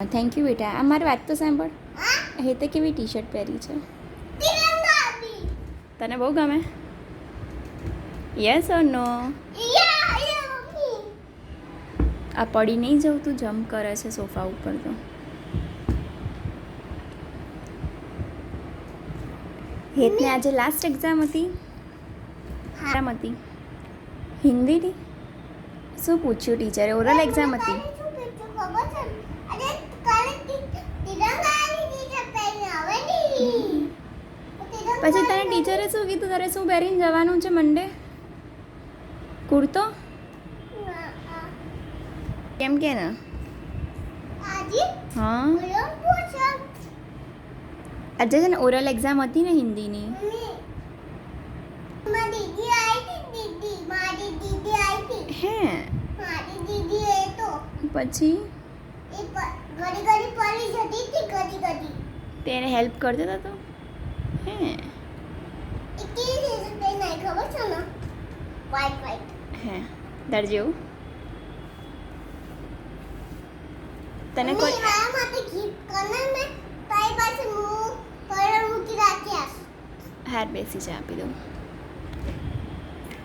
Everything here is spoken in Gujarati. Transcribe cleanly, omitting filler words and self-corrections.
થેન્ક યુ બેટા. આ મારી વાત તો સાંભળ. હેતે કેવી ટી શર્ટ પહેરી છે? તને બહુ ગમે? યસ ઓર નો? આ પડી નહીં જવું, તું જમ્પ કરે છે સોફા ઉપર તો. હેતને આજે લાસ્ટ એક્ઝામ હતી. એક્ઝામ હતી હિન્દીની. શું પૂછ્યું ટીચરે? ઓરલ એક્ઝામ હતી. પછી તને ટીચરે શું કીધું? તારે શું પહેરીને જવાનું છે મંડે? કુર્તો? કેમ કે ને? હા આજે છે ને ઓરલ એક્ઝામ હતી ને હિન્દીની. હે પછી તેને હેલ્પ કરતો હતો તો? હે હે તાર જેવું તને કોઈ હાર બેસી જા આપી દઉં.